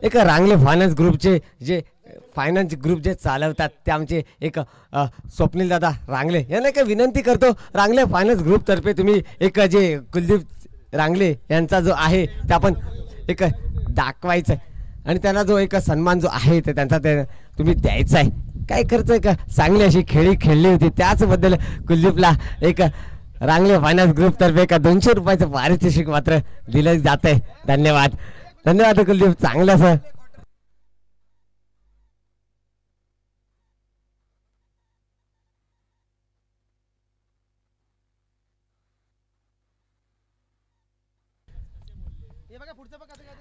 एक रांगले फायनान्स ग्रुपचे जे फायनान्स ग्रुप जे चालवतात ते आमचे एक स्वप्नील दादा रांगले यांना एक विनंती करतो, रांगले फायनान्स ग्रुपतर्फे तुम्ही एक जे कुलदीप रांगले यांचा जो आहे ते आपण एक दाखवायचं आणि त्यांना जो एक सन्मान जो आहे ते त्यांचा ते तुम्ही द्यायचा आहे. काय खर्च का चांगली अशी खेळी खेळली होती त्याचबद्दल कुलदीपला एक रांगले फायनान्स ग्रुपतर्फे एक 200 रुपयाचं पारितोषिक मात्र दिलं जात आहे. धन्यवाद, धन्यवाद कुलदीप, चांगलं सर.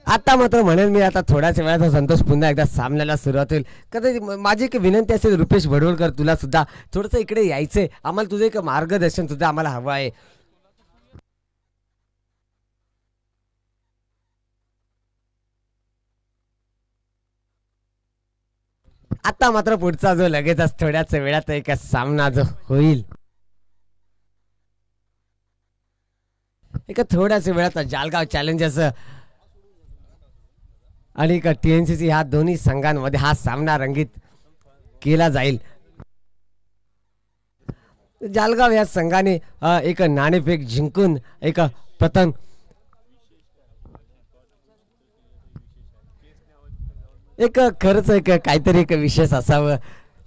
आता मात्र म्हणेन मी आता थोड्याच वेळात संतोष पुन्हा एकदा सामन्याला सुरुवात होईल. कदाचित माझी एक विनंती असेल रुपेश भडवळकर तुला सुद्धा थोडंसं इकडे यायचंय, आम्हाला तुझं एक मार्गदर्शन सुद्धा आम्हाला हवं आहे. आता मात्र पुढचा जो लगेचच थोड्याच वेळात एक सामना जो होईल एक थोड्याच वेळात जालगाव चॅलेंजर्स आणि TNCC ह्या दोन्ही संघांमध्ये हा सामना रंगीत केला जाईल. जालगाव या संघाने एक नाणेफेक जिंकून एक प्रथम एक खरंच एक काहीतरी एक विशेष असावं.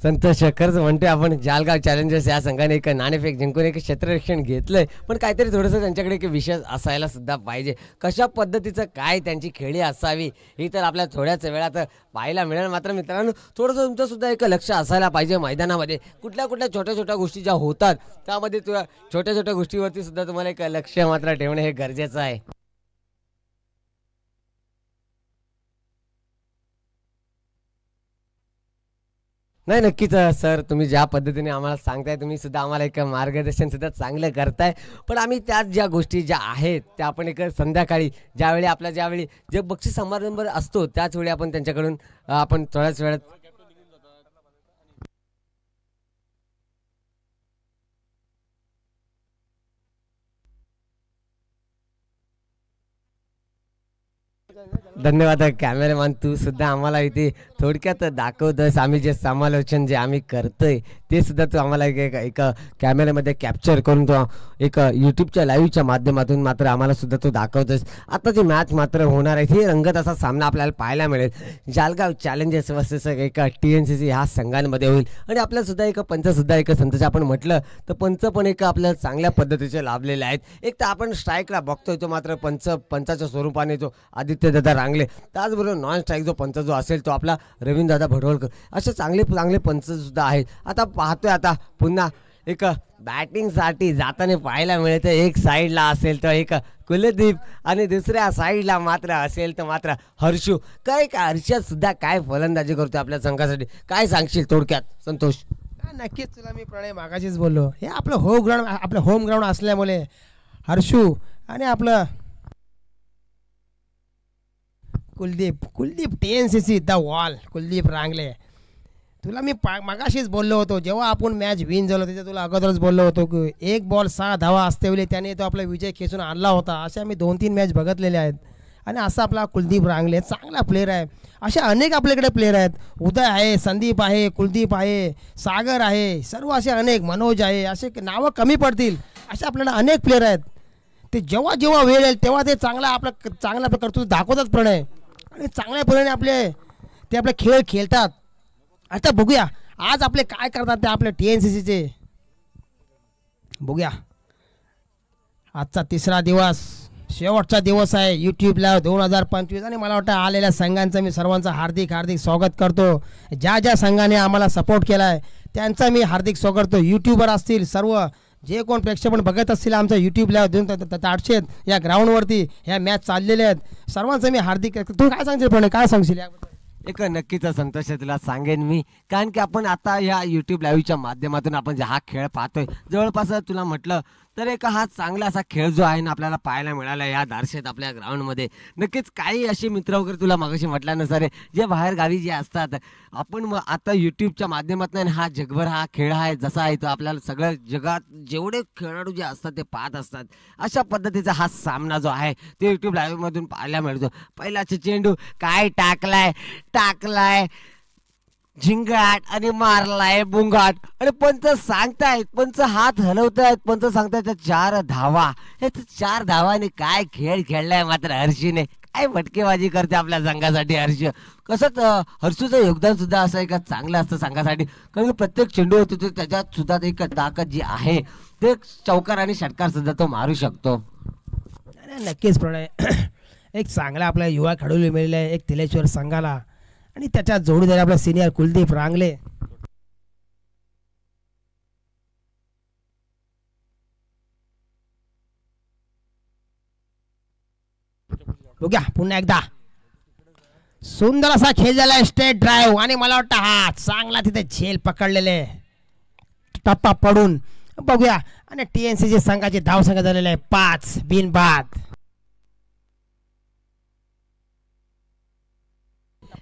संतोष खरंच म्हणतोय आपण जालगाव चॅलेंजर्स या संघाने एक नाणेफेक जिंकून एक क्षेत्ररक्षण घेतलंय, पण काहीतरी थोडंसं त्यांच्याकडे एक विशेष असायला सुद्धा पाहिजे. कशा पद्धतीचं काय त्यांची खेळी असावी ही तर आपल्याला थोड्याच वेळात पाहायला मिळेल. मात्र मित्रांनो थोडंसं तुमचं सुद्धा एक लक्ष असायला पाहिजे मैदानामध्ये कुठल्या कुठल्या छोट्या छोट्या गोष्टी ज्या होतात त्यामध्ये छोट्या छोट्या गोष्टीवरती सुद्धा तुम्हाला एक लक्ष मात्र ठेवणं हे गरजेचं आहे. नाही नक्कीच सर, तुम्ही ज्या पद्धतीने आम्हाला सांगताय तुम्ही सुद्धा आम्हाला एक मार्गदर्शन सुद्धा चांगलं करताय, पण आम्ही त्याच ज्या गोष्टी ज्या आहेत त्या आपण एक संध्याकाळी ज्यावेळी जे बक्षीस समारंभ असतो त्याच वेळी आपण त्यांच्याकडून आपण थोड्याच वेळात धन्यवाद कॅमेरामॅन, तू सुद्धा आम्हाला इथे थोडक्यात दाखवतोस. आम्ही जे समालोचन जे आम्ही करतोय ते सुद्धा तू आम्हाला एक कॅमेऱ्यामध्ये कॅप्चर करून तो एक यूट्यूबच्या लाईव्हच्या माध्यमातून मात्र आम्हाला सुद्धा तो दाखवतोस. आता जी मॅच मात्र होणार आहे ही रंगत असा सामना आपल्याला पाहायला मिळेल. जालगाव चॅलेंजर्स वर्सेस एक TNCC ह्या संघांमध्ये होईल आणि आपल्याला सुद्धा एक पंच सुद्धा एक संतोष आपण म्हटलं तर पंच पण एक आपल्याला चांगल्या पद्धतीचे लाभलेले आहेत. एक तर आपण स्ट्राईकला बघतोय तो मात्र पंचाच्या स्वरूपाने जो आदित्यदादा रांगले, त्याचबरोबर नॉन स्ट्राईक जो पंच जो असेल तो आपला रवींद्रदादा भडवळकर, असे चांगले चांगले पंच सुद्धा आहेत. आता पाहतोय आता पुन्हा एक बॅटिंगसाठी जाताना पाहायला मिळतं, एक साईडला असेल तर एक कुलदीप आणि दुसऱ्या साईडला मात्र असेल तर मात्र हर्षू. काय हर्षद सुद्धा काय फलंदाजी करतोय आपल्या संघासाठी, काय सांगशील थोडक्यात संतोष? नक्कीच तुला मी प्रणय मागाशीच बोललो, हे आपलं होम ग्राउंड असल्यामुळे हर्षू आणि आपलं Kuldeep TNCC the wall Kuldeep Rangle. तुला मी मागाशीच बोललो होतो जेव्हा आपण मॅच विन झालो त्याच्या तुला अगोदरच बोललो होतो की 1 बॉल 6 धावा असतेवेळी त्याने तो आपला विजय खेचून आणला होता. असे आम्ही 2-3 मॅच बघितलेले आहेत आणि असा आपला कुलदीप रांगले चांगला प्लेअर आहे. असे अनेक आपल्याकडे प्लेअर आहेत, उदय आहे, संदीप आहे, कुलदीप आहे, सागर आहे, सर्व असे अनेक, मनोज आहे, असे नावं कमी पडतील असे आपल्याला अनेक प्लेअर आहेत. ते जेव्हा जेव्हा वेळ येईल तेव्हा ते चांगला आपलं कर्तृत्व दाखवतात प्रणय आणि चांगल्या पद्धतीने आपले खेळ खेळतात. आता बघूया आज आपले काय करतात ते आपल्या TNCCचे बघूया. आजचा 3रा दिवस शेवटचा दिवस आहे यूट्यूबला 2025 आणि मला वाटतं आलेल्या संघांचं मी सर्वांचं हार्दिक स्वागत करतो. ज्या संघाने आम्हाला सपोर्ट केला आहे त्यांचा मी हार्दिक स्वागत करतो. यूट्यूबर असतील सर्व जे कोण प्रेक्षक पण असतील आमच्या यूट्यूबला 800 या ग्राउंडवरती ह्या मॅच चाललेल्या आहेत, सर्वांचं मी हार्दिक. तू काय सांगशील पण काय सांगशील याबद्दल? एक नक्कीच संतोष तुला सांगेन मी, कारण की आपण आता या यूट्यूब लाईव्हच्या माध्यमातून आपण जे हा खेळ पाहतोय जवळपास तुला म्हटलं तर एक हा चांगला असा खेळ जो आहे ना आपल्याला पाहायला मिळाला या दार्शेत आपल्या ग्राउंडमध्ये. नक्कीच काही असे मित्र वगैरे तुला मागाशी म्हटल्यानुसार जे बाहेर गावी जे असतात, आपण आता यूट्यूबच्या माध्यमातून हा जगभर हा खेळ आहे जसा आहे तो आपल्याला सगळ्या जगात जेवढे खेळाडू जे असतात ते पाहत असतात. अशा पद्धतीचा हा सामना जो आहे ते यूट्यूब लाईव्ह मधून पाहायला मिळतो. पहिलाचे चेंडू काय टाकलाय झिंगाट आणि मारलाय बुंगाट आणि पंच सांगतायत, पंच हात हलवतायत, पंच सांगतायत 4 धावा. हे 4 धावाने काय खेळ खेळलाय मात्र हर्षीने, काय फटकेबाजी करते आपल्या संघासाठी हर्ष. कसं हर्षूचं योगदान सुद्धा असं आहे का चांगलं असतं संघासाठी, कारण प्रत्येक चेंडू होतो तो त्याच्यात सुद्धा एक ताकद जी आहे ते चौकार आणि षटकार सुद्धा तो मारू शकतो. नक्कीच प्रणय एक चांगला आपला युवा खेळाडू मिळाला आहे एक तिलेश्वर संघाला, आणि त्याच्या जोडीदार आपला सिनियर कुलदीप रांगले. बघूया पुन्हा एकदा सुंदर असा खेळ झालाय, स्ट्रेट ड्राईव्ह, आणि मला वाटतं हा चांगला तिथे झेल पकडलेले टप्पा पडून. बघूया आणि TNCC संघाचे धाव संख्या झालेले आहे 5 बिनबाद.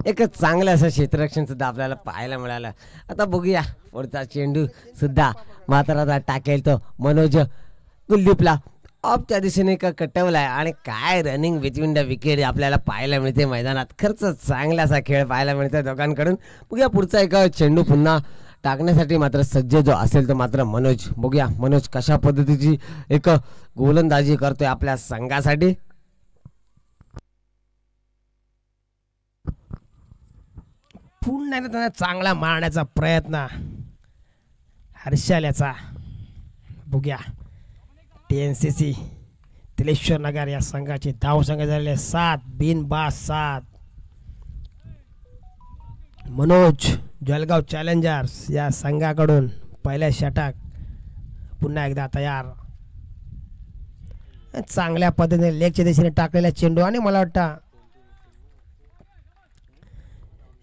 एक चांगलं असं क्षेत्ररक्षण सुद्धा आपल्याला पाहायला मिळालं. आता बघूया पुढचा चेंडू सुद्धा मात्र आता टाकेल तो मनोज कुलदीपला ऑफच्या दिशेने कटवलाय, आणि काय रनिंग बिटवीन द विकेट आपल्याला पाहायला मिळते मैदानात. खरंच चांगला असा खेळ पाहायला मिळतोय दोघांकडून. बघूया पुढचा एक चेंडू पुन्हा टाकण्यासाठी मात्र सज्ज जो असेल तो मात्र मनोज. बघूया मनोज कशा पद्धतीची एक गोलंदाजी करतोय आपल्या संघासाठी. पुन्हा त्यांना चांगला मारण्याचा प्रयत्न हर्षाल्याचा. बघूया TNCC तिलेश्वर नगर या संघाचे धाव संख्या झालेले 7 बिनबाद 7. मनोज जळगाव चॅलेंजर्स या संघाकडून पहिल्या षटक पुन्हा एकदा तयार. चांगल्या पद्धतीने लेगच्या दिशेने टाकलेला चेंडू, आणि मला वाटतं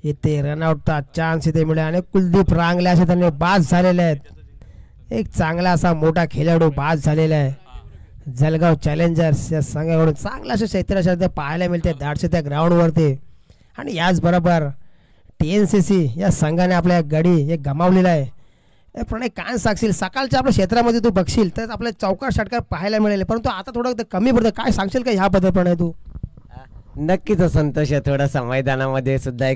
इथे रनआउटचा चान्स इथे मिळाला, आणि कुलदीप रांगले असे त्यांनी बाद झालेले आहेत. एक चांगला असा मोठा खेळाडू बाद झालेला आहे जळगाव चॅलेंजर्स या संघाकडून. चांगला असं क्षेत्ररक्षण पाहायला मिळते धाडसे त्या ग्राउंडवरती. आणि याचबरोबर TNCC या संघाने आपल्या गडी एक गमावलेला आहे. प्रणय काय सांगशील, सकाळच्या आपल्या क्षेत्रामध्ये तू बघशील तर आपल्या चौकार षटकार पाहायला मिळाले, परंतु आता थोडं कमी पडतं. काय सांगशील का ह्याबद्दल प्रणय तू? नक्कीच संतोष आहे. थोडासा मैदानामध्ये सुद्धा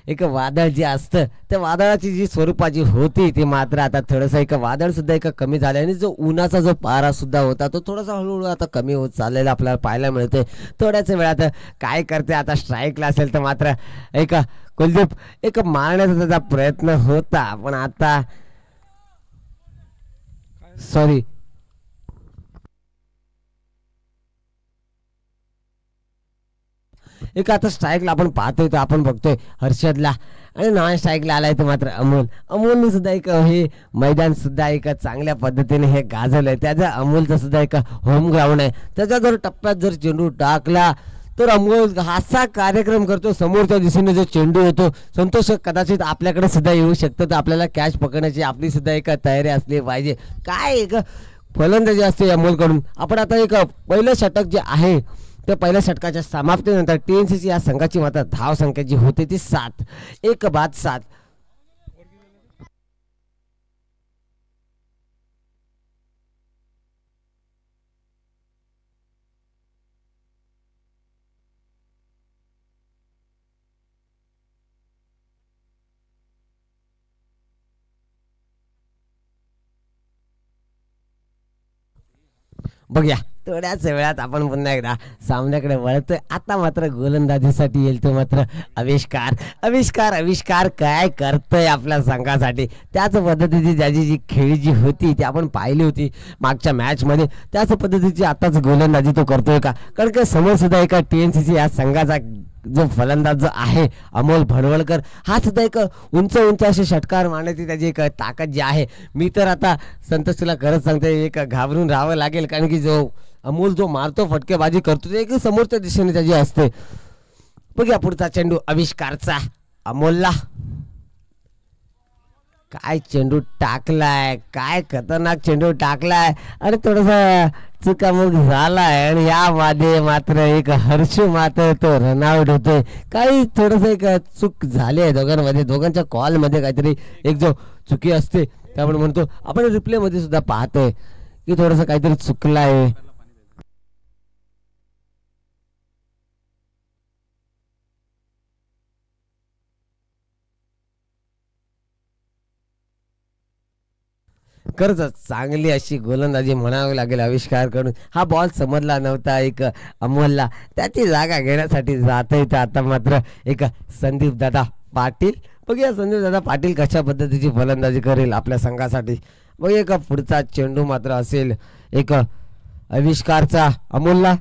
एक वादळ जे असतं त्या वादळाची जी स्वरूपाची होती ती मात्र आता थोडंसं एक वादळ सुद्धा कमी झालं, आणि जो उन्हाचा जो पारा सुद्धा होता तो थोडासा हळूहळू आता कमी होत चाललेला आपल्याला पाहायला मिळते. थोड्याच वेळात काय करते आता स्ट्राईकला असेल तर मात्र कुलदीप मारण्याचा त्याचा प्रयत्न होता, पण आता सॉरी आता स्ट्राईकला आपण पाहतोय तर आपण बघतोय हर्षदला, आणि नॉन स्ट्राईकला आलाय तर मात्र अमोलने सुद्धा हे मैदान सुद्धा चांगल्या पद्धतीने हे गाजवलंय. त्याचा अमोलचा सुद्धा होम ग्राउंड आहे. त्याच्या जर टप्प्यात जर चेंडू टाकला तर अमोल असा कार्यक्रम करतो, समोरच्या दिशेने जो चेंडू येतो संतोष कदाचित आपल्याकडे सुद्धा येऊ शकतो. तर आपल्याला कॅच पकडण्याची आपली सुद्धा तयारी असली पाहिजे. काय फलंदाजी असते अमोलकडून. आपण आता पहिलं षटक जे आहे त्या पहिल्या षटकाच्या समाप्तीनंतर TNCC या संघाची मात्र धाव संख्या जी होती ती 7 1 बाद 7. बघूया थोड्याच वेळात आपण पुन्हा एकदा सामन्याकडे वळतोय. आता मात्र गोलंदाजीसाठी येईल तो मात्र आविष्कार काय करतोय आपल्या संघासाठी. त्याच पद्धतीची ज्याची जी खेळी जी होती ती आपण पाहिली होती मागच्या मॅच मध्ये, त्याच पद्धतीची आताच गोलंदाजी तो करतोय का? कारण की समोर सुद्धा TNCC या संघाचा जो फलंदाज जो आहे अमोल भडवळकर हा सुद्धा उंच असे षटकार मारण्याची त्याची ताकद जी आहे. मी तर आता संतोष तुला खरंच सांगते घाबरून राहावं लागेल, कारण की जो अमोल जो मारतो फटकेबाजी करतो समोरच्या दिशेने त्याची असते. बघूया पुढचा चेंडू आविष्कारचा अमोलला. काय चेंडू टाकलाय, काय खतरनाक चेंडू टाकलाय आणि थोडासा चुकामुक झालाय आणि यामध्ये मात्र एक हर्षू मात्र तो रनआउट होतोय. काही थोडस एक चूक झाली आहे दोघांमध्ये, दोघांच्या कॉल मध्ये काहीतरी एक जो चुकी असते त्यामुळे म्हणतो आपण रिप्ले मध्ये सुद्धा पाहतोय की थोडस काहीतरी चुकलं आहे. खरंच चांगली अशी गोलंदाजी म्हणावी लागेल आविष्कार करून. हा बॉल समजला नव्हता एक अमोलला, त्याची जागा घेण्यासाठी जात येतं आता मात्र एक संदीप दादा पाटील. बघूया संदीप दादा पाटील कशा पद्धतीची फलंदाजी करेल आपल्या संघासाठी. बघूया का पुढचा चेंडू मात्र असेल एक आविष्कारचा. अमोलला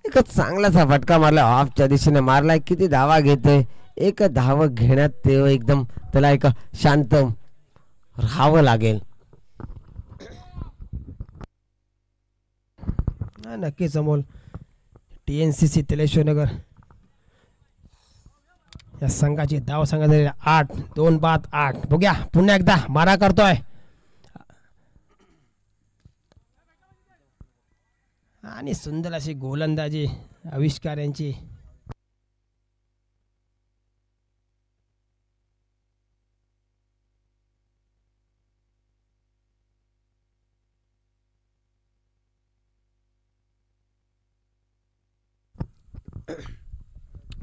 एक चांगलासा फटका मारला, ऑफच्या दिशेने मारलाय. किती धावा घेतोय, एक धाव घेण्यात ते एकदम त्याला एक शांत राहावं लागेल. नक्कीच अमोल, TNCC तेलेश्वरनगर या संघाची धाव संघ 8, 2 बाद 8. बघूया पुन्हा एकदा मारा करतोय आणि सुंदर अशी गोलंदाजी आविष्कार यांची.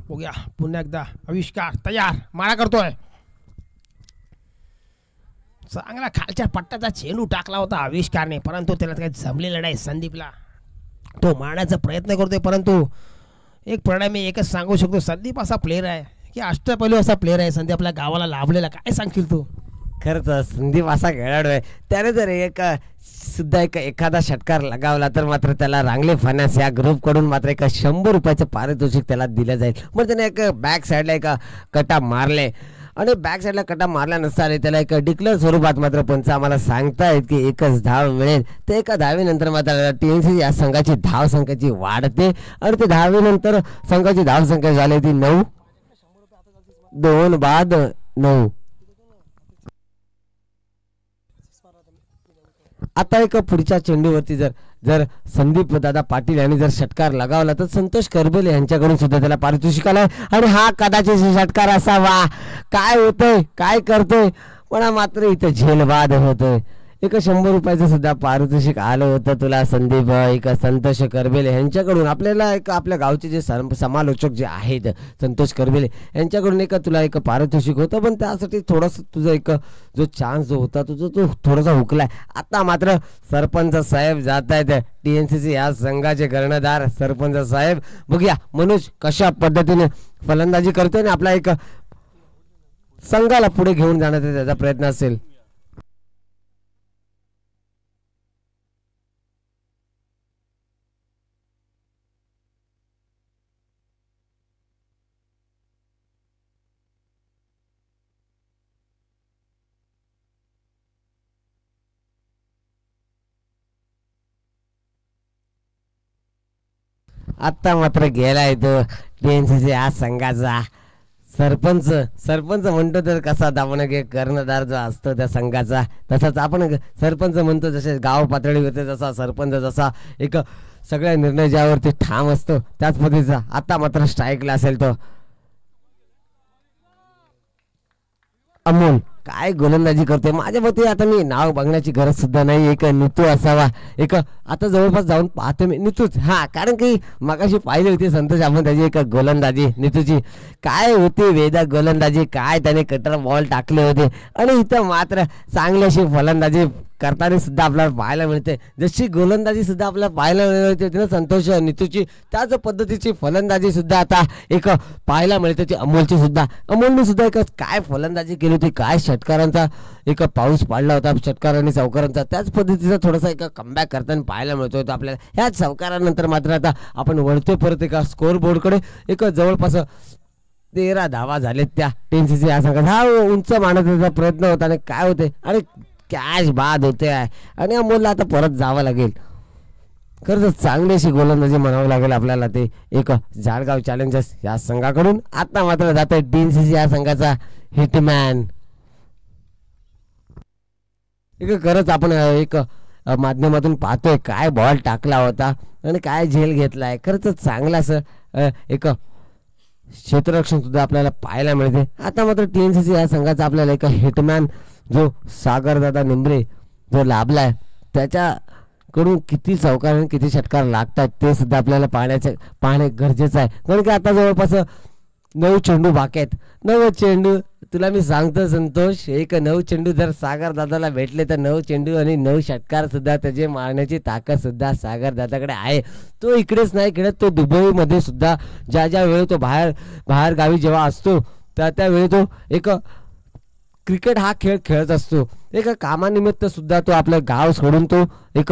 बघूया पुन्हा एकदा आविष्कार तयार, मारा करतोय. चांगला खालच्या पट्ट्याचा चेंडू टाकला होता आविष्कारने, परंतु त्याला काही जमलेलं नाही संदीपला. तो मारण्याचा प्रयत्न करतोय, परंतु एक परिणामी एकच सांगू शकतो, संदीप असा प्लेअर आहे की अष्टपैलू असा प्लेअर आहे. संदीप आपल्या गावाला लाभलेला, काय सांगशील तू? खरंच संदीप असा खेळाडू आहे, त्याने जर एक सुद्धा एखादा षटकार लगावला तर मात्र त्याला रांगले फायनान्स या ग्रुप कडून मात्र एक 100 रुपयाचं पारितोषिक त्याला दिलं जाईल. मग त्याने एक बॅक साईडला एक कटा मारले आणि बॅक साईडला कटा मारला नसता त्याला एक डिक्लेअर स्वरूपात मात्र पंच आम्हाला सांगतायत की एकच धाव मिळेल. ते एका धावेनंतर मात्र TNCC या संघाची धाव संख्येची वाढते आणि ते धावेनंतर संघाची धाव संख्या झाली ती 9, 2 बाद 9. आता एक पुढच्या चेंडूवरती जर संदीप दादा पाटील यांनी जर षटकार लगावला तर संतोष करबेले यांच्याकडून सुद्धा त्याला पारितोषिक आलंय आणि हा कदाचित षटकार असावा. काय होतोय, काय करतोय, पण मात्र इथं झेलबाद होतोय. एक 100 रुपयाचं सुद्धा पारितोषिक आलं होतं तुला संदीप एक संतोष करबेले यांच्याकडून. आपल्याला एक आपल्या गावचे जे समालोचक जे आहेत संतोष करबेले यांच्याकडून एक तुला एक पारितोषिक होतं, पण त्यासाठी थोडंसं तुझं एक जो चान्स जो होता तुझं तो थोडासा हुकलाय. आता मात्र सरपंच साहेब जात आहेत TNCC या संघाचे कर्णधार सरपंच साहेब. बघूया मनोज कशा पद्धतीने फलंदाजी करतोय आणि आपला एक संघाला पुढे घेऊन जाण्याचा त्याचा प्रयत्न असेल. आत्ता मात्र गेलाय तो TNCC या संघाचा सरपंच म्हणतो तर कसा आपण कर्णधार जो असतो त्या संघाचा तसाच आपण सरपंच म्हणतो. जसे गाव पातळीवरती जसा सरपंच जसा एक सगळ्या निर्णय ज्यावरती ठाम असतो त्याच पद्धतीचा आता मात्र स्ट्राईकला असेल तो अमोल. काय गोलंदाजी करतोय, माझ्या मते आता मी नाव बघण्याची गरज सुद्धा नाही. एक नितू असावा, एक आता जवळपास जाऊन पाहतो मी नितूच. हा, कारण की मगाशी पाहिली होती संतोष आपण त्याची एक गोलंदाजी नितूची काय होती, वेदक गोलंदाजी, काय त्याने कटर बॉल टाकले होते आणि इथं मात्र चांगली अशी फलंदाजी करताना सुद्धा आपल्याला पाहायला मिळते. जशी गोलंदाजी सुद्धा आपल्याला पाहायला मिळते ना संतोष नितूची, त्याच पद्धतीची फलंदाजी सुद्धा आता एक पाहायला मिळते अमोलची सुद्धा. अमोलने सुद्धा एक काय फलंदाजी केली होती, काय षटकारांचा एक पाऊस पाडला होता षटकारांनी चौकारांचा, त्याच पद्धतीचा थोडासा एक कमबॅक करताना पाहायला मिळतो आपल्याला. ह्या चौकारानंतर मात्र आता आपण वळतो परत एका स्कोर बोर्डकडे. एक जवळपास 13 धावा झालेत त्या TNCC या संघात. हा उंच मानण्याचा प्रयत्न होता आणि काय होते आणि कॅच बाद होते आणि अमोलला आता परत जावं लागेल. खरंच चांगली अशी गोलंदाजी म्हणावं लागेल आपल्याला ते एक जाळगाव चॅलेंजर्स या संघाकडून. आता मात्र जात आहे TNCC या संघाचा हिटमॅन एक खरंच आपण माध्यमातून पाहतोय काय बॉल टाकला होता आणि काय झेल घेतलाय. खरंच चांगला असं एक क्षेत्ररक्षण सुद्धा आपल्याला पाहायला मिळते. आता मात्र TNCC या संघाचा आपल्याला एक हिटमॅन जो सागरदादा निंबरे जो लाभलाय त्याच्याकडून किती चौकार आणि किती षटकार लागतात ते सुद्धा आपल्याला पाहणे गरजेचं आहे. कारण की आता जवळपास 9 चेंडू बाकी आहेत. 9 चेंडू तुला मी सांगतो संतोष, एक 9 चेंडू जर सागर दादाला भेटले तर 9 चेंडू आणि 9 षटकार सुद्धा त्याचे मारण्याची ताकद सुद्धा सागर दादाकडे आहे. तो इकडेच नाही खेळत, तो दुबईमध्ये सुद्धा ज्या वेळी तो बाहेर गावी जेव्हा असतो त्यावेळी तो एक क्रिकेट हा खेळ खेळत असतो. एक कामानिमित्त सुद्धा तो आपलं गाव सोडून तो एक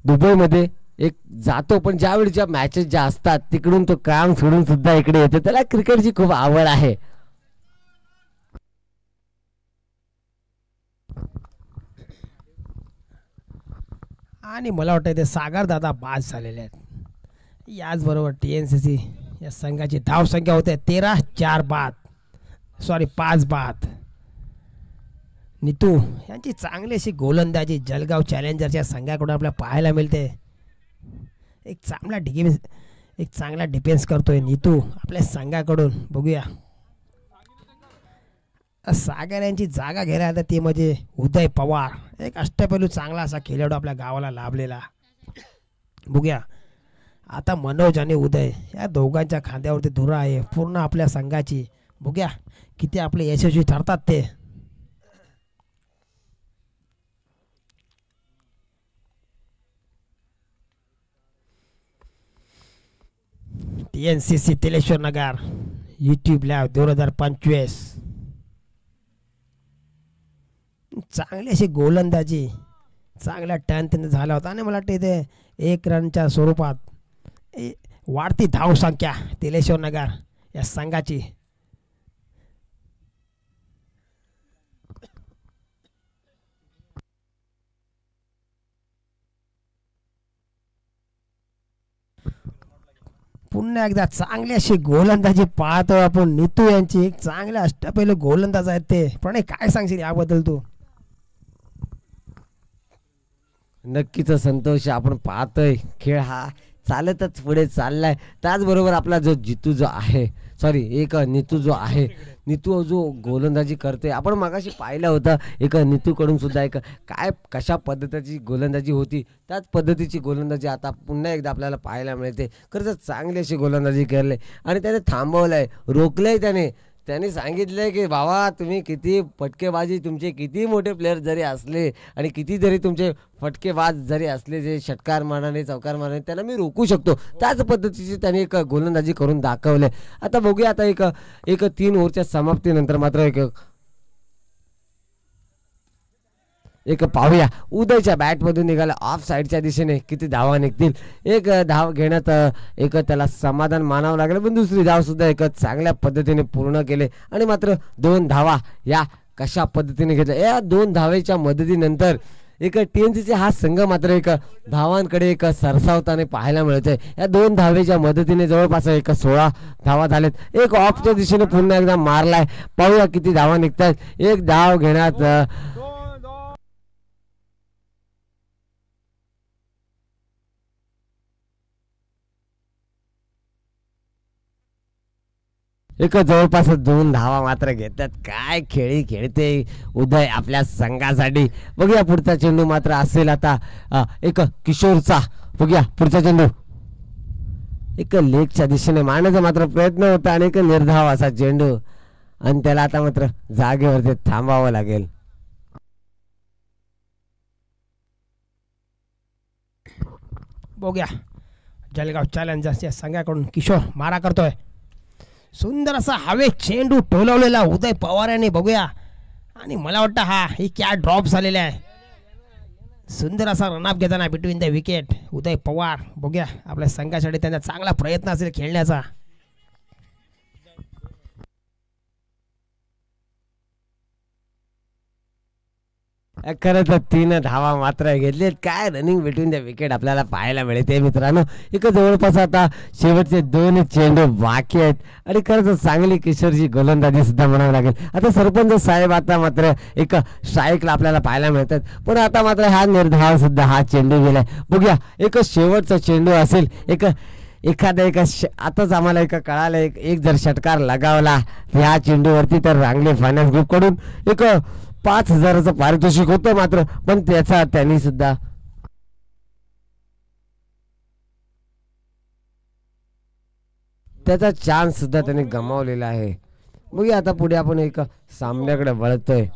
दुबईमध्ये एक जातो. पण ज्यावेळी ज्या मॅचेस ज्या असतात तिकडून तो काम सोडून सुद्धा इकडे येतो. त्याला क्रिकेटची खूप आवड आहे. आणि मला वाटतं ते सागर दादा बाद झालेले आहेत. याचबरोबर TNCC या संघाची धावसंख्या होते 13-4 बाद, 5 बाद. नितू यांची चांगली अशी गोलंदाजी जळगाव चॅलेंजरच्या संघाकडून आपल्याला पाहायला मिळते. एक चांगला डिफेन्स करतोय नितू आपल्या संघाकडून. बघूया सागर यांची जागा घ्यायला आता ते म्हणजे उदय पवार, एक अष्टपैलू चांगला असा खेळाडू आपल्या गावाला लाभलेला. बघूया आता मनोज आणि उदय या दोघांच्या खांद्यावरती धुरा आहे पूर्ण आपल्या संघाची. बघूया किती आपले यशस्वी ठरतात ते. TNCC तेलेश्वर नगर YouTube लाईव्ह 2025. चांगली अशी गोलंदाजी, चांगला टर्न त्यांना झाला होता. आणि मला वाटतं इथे 1 रनच्या स्वरूपात वाढती धावसंख्या तेलेश्वर नगर या संघाची. पुन्हा एकदा चांगली अशी गोलंदाजी पाहतो आपण. नितू यांची एक चांगले अष्टपैलू गोलंदाज आहेत ते. पण काय सांगशील याबद्दल तू? नक्कीच संतोष, आपण पाहतोय खेळ हा चालतच पुढे चाललाय. त्याचबरोबर आपला जो जितू जो आहे एक नितू जो आहे, नितू जो गोलंदाजी करते आपण मगाशी पाहिलं होतं. एक नितूकडून सुद्धा एक कशा पद्धतीची गोलंदाजी होती त्याच पद्धतीची गोलंदाजी आता पुन्हा एकदा आपल्याला पाहायला मिळते. खरंच चांगली अशी गोलंदाजी केली आणि त्याने थांबवलंय, रोखलंय. त्याने सांगितलंय की बाबा तुम्ही किती फटकेबाजी, तुमचे किती मोठे प्लेयर जरी असले आणि किती जरी तुमचे फटकेबाज जरी असले, जे षटकार मारणारे चौकार मारणारे, त्यांना मी रोखू शकतो. त्याच पद्धतीची त्याने एक गोलंदाजी करून दाखवले. आता बघूया आता एक 3 ओव्हरच्या समाप्तीनंतर मात्र एक पाहूया उदयच्या बॅटमधून निघाला ऑफ साईडच्या दिशेने किती धावा निघतील. एक धाव घेण्यात एक त्याला समाधान मानावं लागलं, पण दुसरी धाव सुद्धा एक चांगल्या पद्धतीने पूर्ण केले आणि मात्र 2 धावा या कशा पद्धतीने घेतल्या. या 2 धावेच्या मदतीनंतर एक TNCC हा संघ मात्र एक धावांकडे एक सरसावताना पाहायला मिळतोय. या 2 धावेच्या मदतीने जवळपास एक 16 धावा झालेत. एक ऑफच्या दिशेने पुन्हा एकदा मारलाय. पाहूया किती धावा निघतात. एक धाव घेण्यात एक जवळपास 2 धावा मात्र घेतात. काय खेळी खेळते उदय आपल्या संघासाठी. बघूया पुढचा चेंडू मात्र असेल आता एक किशोरचा. बघूया पुढचा चेंडू एक लेगच्या दिशेने मारण्याचा मात्र प्रयत्न होता आणि एक निर्धाव असा चेंडू आणि त्याला आता मात्र जागेवरती थांबावं लागेल. बघूया जळगाव चॅलेंजर्स या संघाकडून किशोर मारा करतोय. सुंदर असा हवे चेंडू टोलवलेला उदय पवार यांनी. बघूया आणि मला वाटतं ही कॅच ड्रॉप झालेला आहे. सुंदर असा रनअप घेताना बिटवीन द विकेट उदय पवार. बघूया आपल्या संघासाठी त्यांचा चांगला प्रयत्न असेल खेळण्याचा. खरं तर 3 धावा मात्र घेतलेत. काय रनिंग बिटवीन द विकेट आपल्याला पाहायला मिळते मित्रांनो. एक जवळपास आता शेवटचे 2 चेंडू बाकी आहेत आणि खरंच चांगली किशोरची गोलंदाजी सुद्धा म्हणावं लागेल. आता सरपंच साहेब आता मात्र एक स्ट्राईकला आपल्याला पाहायला मिळतात. पण आता मात्र हा निर्धाव सुद्धा हा चेंडू गेलाय. बघूया एक शेवटचा चेंडू असेल. एखादा आताच आम्हाला कळालं एक जर षटकार लगावला ह्या चेंडूवरती तर रांगले फायनान्स ग्रुप कडून 5,000चं पारितोषिक होतं. मात्र पण त्यांनी सुद्धा त्याचा चान्स सुद्धा त्यांनी गमावलेला आहे. बघूया आता पुढे आपण सामन्याकडे वळतोय.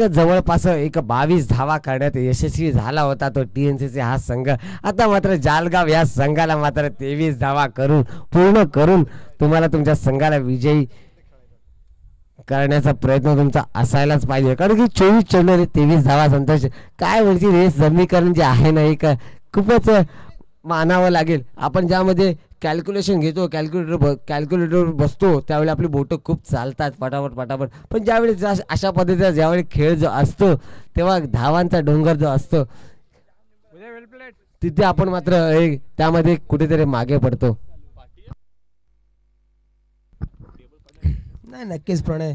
जवळपास 22 धावा करण्यात यशस्वी झाला होता तो TNCC हा संघ. आता मात्र जालगाव या संघाला मात्र 23 धावा पूर्ण करून तुम्हाला तुमच्या संघाला विजयी करण्याचा प्रयत्न तुमचा असायलाच पाहिजे. कारण की 24 चेंडू 23 धावा. संतोष काय म्हणते रेस समीकरण जे आहे ना खूपच मानावं लागेल. आपण ज्यामध्ये कॅल्क्युलेशन घेतो कॅल्क्युलेटर बसतो त्यावेळी आपली बोटं खूप चालतात पटापट. पण ज्यावेळी अशा पद्धतीचा ज्यावेळी खेळ जो असतो तेव्हा धावांचा डोंगर जो असतो तिथे आपण मात्र त्यामध्ये कुठेतरी मागे पडतो. नाही नक्कीच प्रणय.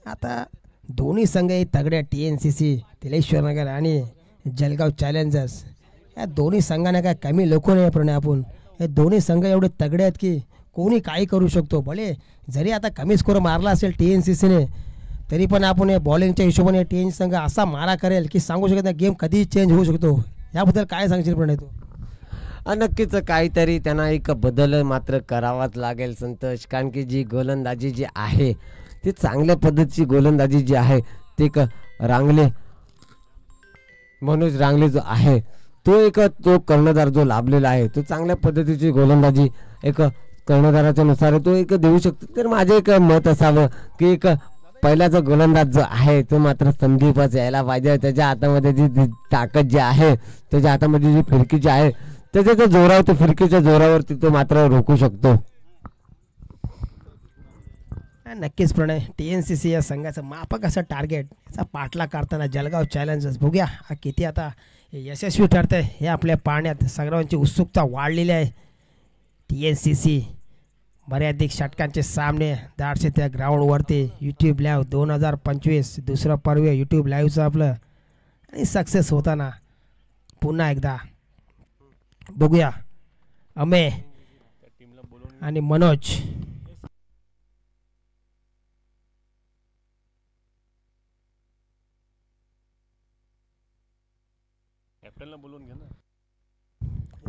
आता दोन्ही संघ तगड्या TNCC तिलेश्वर नगर आणि जलगाव चॅलेंजर्स या दोन्ही संघांना काय कमी लोक नाही प्रणय. आपण हे दोन्ही संघ एवढे तगडे आहेत की कोणी काही करू शकतो. भले जरी आता कमी स्कोर मारला असेल TNCCने तरी पण आपण या बॉलिंगच्या हिशोबाने TNC संघ असा मारा करेल की सांगू शकत नाही गेम कधी चेंज होऊ शकतो. याबद्दल काय सांगशील प्रणय तू? नक्कीच काहीतरी त्यांना बदल मात्र करावाच लागेल संतोष. कारण की जी गोलंदाजी जी आहे ती चांगल्या पद्धतीची गोलंदाजी जी आहे ती मनोज रांगले जो आहे तो कर्णधार जो लाभलेला आहे तो चांगल्या पद्धतीची गोलंदाजी कर्णधाराच्या नुसार तो देऊ शकतो. तर माझे मत असावं की पहिल्याचा गोलंदाज जो आहे तो मात्र संदीपच यायला पाहिजे. त्याच्या हातामध्ये जी ताकद जी आहे त्याच्या हातामध्ये जी फिरकी जी आहे त्याच्या जोरावर तो फिरकीच्या जोरावरती तो मात्र रोखू शकतो. नक्कीच प्रणय. TNCC या संघाचं माफक असं टार्गेट याचा पाठलाग करताना जलगाव चॅलेंजर्स बघूया किती आता यशस्वी ठरतंय हे आपल्या पाहण्यात सर्वांची उत्सुकता वाढलेली आहे. TNCC मर्यादित षटकांचे सामने दाडसे त्या ग्राउंडवरती YouTube लाईव्ह 2025 दुसरं पर्व YouTube लाईव्हचं आपलं आणि सक्सेस होताना पुन्हा एकदा बघूया अमेय आणि मनोज.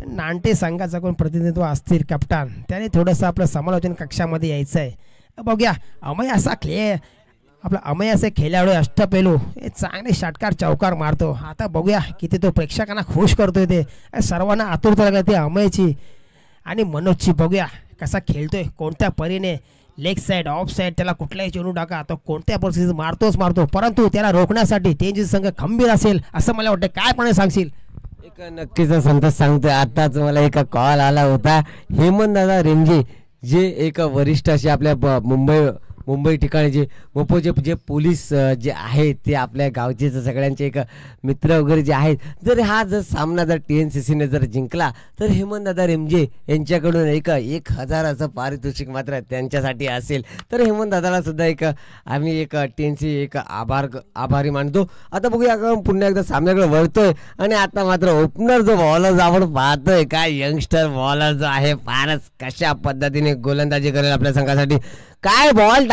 नांटे संघाचा कोण प्रतिनिधित्व असतील कॅप्टन त्याने थोडंसं आपलं समालोचन कक्षामध्ये यायचं आहे. बघूया अमेय असे खेळाडू अष्टपैलू हे चांगले षटकार चौकार मारतो. आता बघूया किती तो प्रेक्षकांना खुश करतोय. ते सर्वांना आतुरता लागते अमेयची आणि मनोजची. बघूया कसा खेळतोय कोणत्या परीने लेग साईड ऑफ साईड त्याला कुठलाही चेंडू टाका तो कोणत्या परिस्थितीत मारतो. परंतु त्याला रोखण्यासाठी TNCC संघ खंबीर असेल असं मला वाटतं. काय पण सांगशील? नक्कीच संतोष सांगतोय. आताच मला कॉल आला होता. हेमंत दादा रेंजे जे वरिष्ठ असे आपल्या मुंबई ठिकाणी जे पोलीस जे आहेत ते आपल्या गावचे सगळ्यांचे मित्र वगैरे जे आहेत. जर सामना TNCCने जिंकला तर हेमंतदादा रेमजे यांच्याकडून 1,000चं पारितोषिक मात्र त्यांच्यासाठी असेल. तर हेमंतदादाला सुद्धा आम्ही TNCC आभारी मानतो. आता बघूया पुन्हा एकदा सामन्याकडे वळतोय आणि आता मात्र ओपनर जो बॉलर आपण पाहतोय काय यंगस्टर बॉलर जो आहे फारच कशा पद्धतीने गोलंदाजी करेल आपल्या संघासाठी. काय बॉल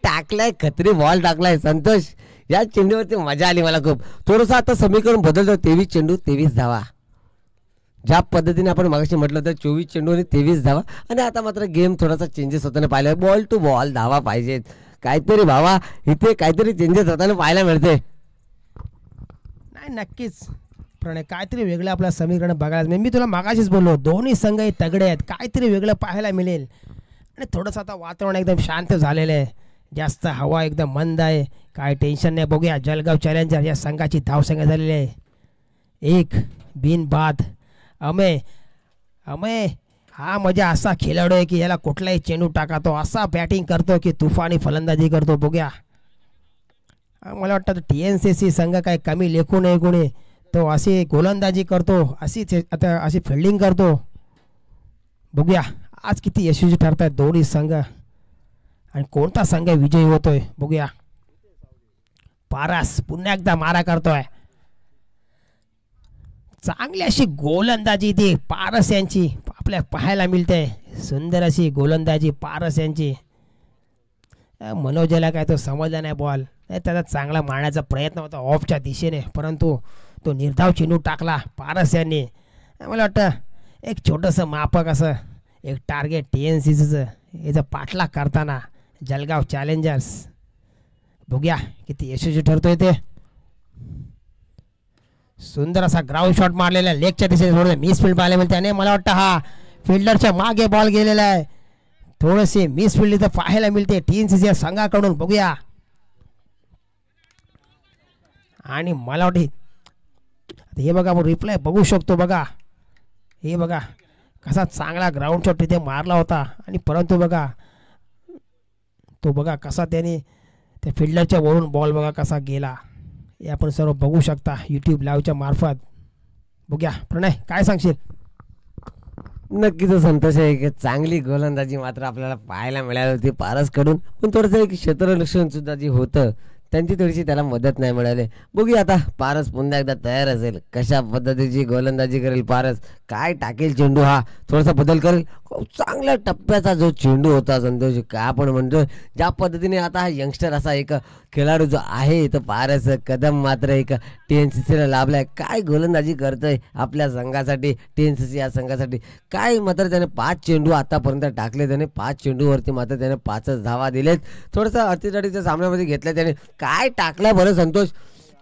टाकलाय खत्री बॉल टाकलाय संतोष. या चेंडूवरती मजा आली मला खूप. थोडंसं आता समीकरण बदलतो. 23 चेंडू 23 धावा. ज्या पद्धतीने आपण मागाशी म्हटलं तर 24 चेंडू आणि 23 धावा. आणि आता मात्र गेम थोडासा चेंजेस होताना पाहिलं. बॉल टू बॉल धावा पाहिजेत. काहीतरी भावा इथे काहीतरी चेंजेस होताना पाहायला मिळते. नाही नक्कीच प्रणय काहीतरी वेगळं आपल्या समीकरण बघायला मी तुला मागाशीच बोललो दोन्ही संघ तगडे आहेत. काहीतरी वेगळं पाहायला मिळेल. आणि थोडंसं आता वातावरण एकदम शांत झालेलं आहे. जास्त हवा एकदम मंद आहे. काय टेन्शन नाही. बघूया जलगाव चॅलेंजर या संघाची धावसंख्या झालेली आहे 1 बिनबाद. अमेय हा म्हणजे असा खेळाडू आहे की याला कुठलाही चेंडू टाका तो असा बॅटिंग करतो की तुफानी फलंदाजी करतो. बघूया मला वाटतं TNCC संघ काय कमी लेखू नये कोणी, तो अशी गोलंदाजी करतो, आता अशी फिल्डिंग करतो. बघूया आज किती यशस्वी ठरत आहेत दोन्ही संघ आणि कोणता संघ विजयी होतोय. बघूया पारस पुन्हा एकदा मारा करतोय. चांगली अशी गोलंदाजी ती पारस यांची आपल्या पाहायला मिळते. सुंदर अशी गोलंदाजी पारस यांची. मनोजला काय तो समजला नाही बॉल, त्याचा चांगला मारण्याचा प्रयत्न होता ऑफच्या दिशेने, परंतु तो निर्धाव चेंडू टाकला पारस यांनी. मला वाटतं एक छोटंसं मापक असं एक टार्गेट TNCCचं याचा पाठलाग करताना जळगाव चॅलेंजर्स. बघूया किती यशस्वी ठरतोय ते. सुंदर असा ग्राउंड शॉट मारलेला लेगच्या दिशेने, थोडं मिस फील्ड पाहायला मिळते आणि मला वाटतं हा फिल्डरच्या मागे बॉल गेलेला आहे. थोडेसे मिस फील्ड इथं पाहायला मिळते TNCC संघाकडून. बघूया आणि मला वाटते हे बघा आपण रिप्लाय बघू शकतो. बघा हे बघा कसा चांगला ग्राउंड शॉट तिथे मारला होता आणि परंतु बघा तो बघा कसा त्याने त्या फिल्डरच्या वरून बॉल बघा कसा गेला. हे आपण सर्व बघू शकता YouTube लाईव्हच्या मार्फत. बघूया प्रणय काय सांगशील. नक्कीच संतोष आहे की चांगली गोलंदाजी मात्र आपल्याला पाहायला मिळाली होती पारसकडून, पण थोडंसं एक क्षेत्ररक्षण सुद्धा जे होतं त्यांची थोडीशी त्याला मदत नाही मिळाली. बघूया आता पारस पुन्हा एकदा तयार असेल, कशा पद्धतीची गोलंदाजी करेल पारस, काय टाकेल चेंडू, हा थोडासा बदल करेल. खूप चांगल्या टप्प्याचा जो चेंडू होता संतोष, काय आपण म्हणतो ज्या पद्धतीने आता हा यंगस्टर असा एक खेळाडू जो आहे तो पारस कदम मात्र एक TNCCला लाभलाय. काय गोलंदाजी करतोय आपल्या संघासाठी, TNCC या संघासाठी. काय मात्र त्याने 5 चेंडू आतापर्यंत टाकले, त्याने 5 चेंडूवरती मात्र त्याने 5च धावा दिलेत. थोडंसं अडतीतडीच्या सामन्यामध्ये घेतलं त्याने. काय टाकलं बरं संतोष,